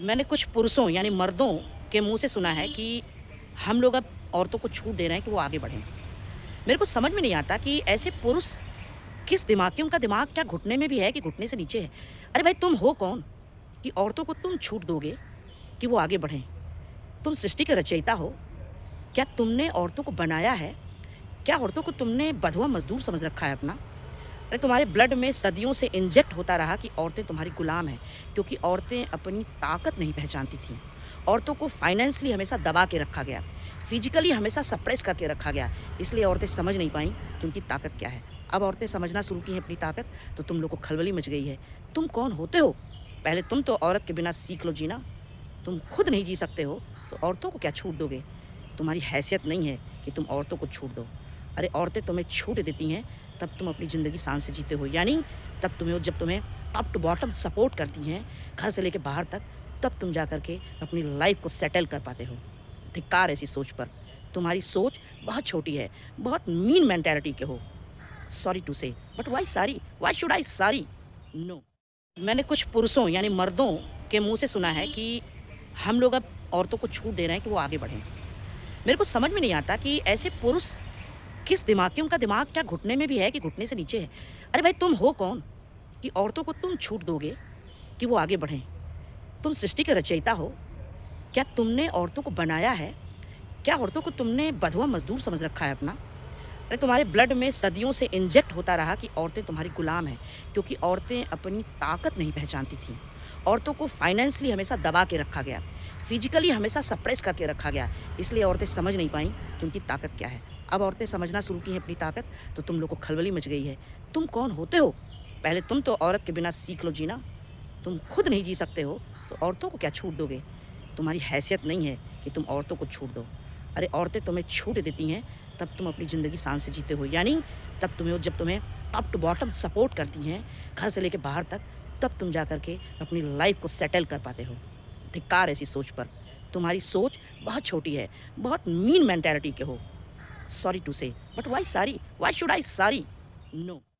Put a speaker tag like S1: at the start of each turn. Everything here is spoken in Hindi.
S1: मैंने कुछ पुरुषों यानी मर्दों के मुँह से सुना है कि हम लोग अब औरतों को छूट दे रहे हैं कि वो आगे बढ़ें। मेरे को समझ में नहीं आता कि ऐसे पुरुष किस दिमाग के, उनका दिमाग क्या घुटने में भी है कि घुटने से नीचे है? अरे भाई, तुम हो कौन कि औरतों को तुम छूट दोगे कि वो आगे बढ़ें? तुम सृष्टि के रचयिता हो। क्या तुमने औरतों को बनाया है? क्या औरतों को तुमने बँधुआ मज़दूर समझ रखा है अपना? अरे तुम्हारे ब्लड में सदियों से इंजेक्ट होता रहा कि औरतें तुम्हारी गुलाम हैं, क्योंकि औरतें अपनी ताकत नहीं पहचानती थीं। औरतों को फाइनेंशियली हमेशा दबा के रखा गया, फिजिकली हमेशा सप्रेस करके रखा गया, इसलिए औरतें समझ नहीं पाईं कि उनकी ताकत क्या है। अब औरतें समझना शुरू की हैं अपनी ताकत, तो तुम लोग को खलबली मच गई है। तुम कौन होते हो? पहले तुम तो औरत के बिना सीख लो जीना। तुम खुद नहीं जी सकते हो, तो औरतों को क्या छूट दोगे? तुम्हारी हैसियत नहीं है कि तुम औरतों को छूट दो। अरे औरतें तुम्हें छूट देती हैं, तब तुम अपनी ज़िंदगी शान से जीते हो। यानी तब जब तुम्हें टॉप टू बॉटम सपोर्ट करती हैं, घर से लेके बाहर तक, तब तुम जा कर के अपनी लाइफ़ को सेटल कर पाते हो। धिक्कार ऐसी सोच पर। तुम्हारी सोच बहुत छोटी है, बहुत मीन मेंटालिटी के हो। Sorry to say, but why sorry? Why should I sorry? No. मैंने कुछ पुरुषों यानी मर्दों के मुँह से सुना है कि हम लोग अब औरतों को छूट दे रहे हैं कि वो आगे बढ़ें। मेरे को समझ में नहीं आता कि ऐसे पुरुष किस दिमाग के, उनका दिमाग क्या घुटने में भी है कि घुटने से नीचे है? अरे भाई, तुम हो कौन कि औरतों को तुम छूट दोगे कि वो आगे बढ़ें? तुम सृष्टि के रचयिता हो। क्या तुमने औरतों को बनाया है? क्या औरतों को तुमने बँधुआ मज़दूर समझ रखा है अपना? अरे तुम्हारे ब्लड में सदियों से इंजेक्ट होता रहा कि औरतें तुम्हारी गुलाम हैं, क्योंकि औरतें अपनी ताकत नहीं पहचानती थीं। औरतों को फाइनेंशियली हमेशा दबा के रखा गया, फिजिकली हमेशा सप्रेस करके रखा गया, इसलिए औरतें समझ नहीं पाईं कि उनकी ताकत क्या है। अब औरतें समझना शुरू की हैं अपनी ताकत, तो तुम लोग को खलबली मच गई है। तुम कौन होते हो? पहले तुम तो औरत के बिना सीख लो जीना। तुम खुद नहीं जी सकते हो, तो औरतों को क्या छूट दोगे? तुम्हारी हैसियत नहीं है कि तुम औरतों को छूट दो। अरे औरतें तुम्हें छूट देती हैं, तब तुम अपनी ज़िंदगी शान से जीते हो। यानी जब तुम्हें टॉप टू बॉटम सपोर्ट करती हैं, घर से लेके बाहर तक, तब तुम जा कर के अपनी लाइफ़ को सेटल कर पाते हो। धिक्कार ऐसी सोच पर। तुम्हारी सोच बहुत छोटी है, बहुत मीन मेंटालिटी के हो। Sorry to say, but why sorry? Why should I sorry? No.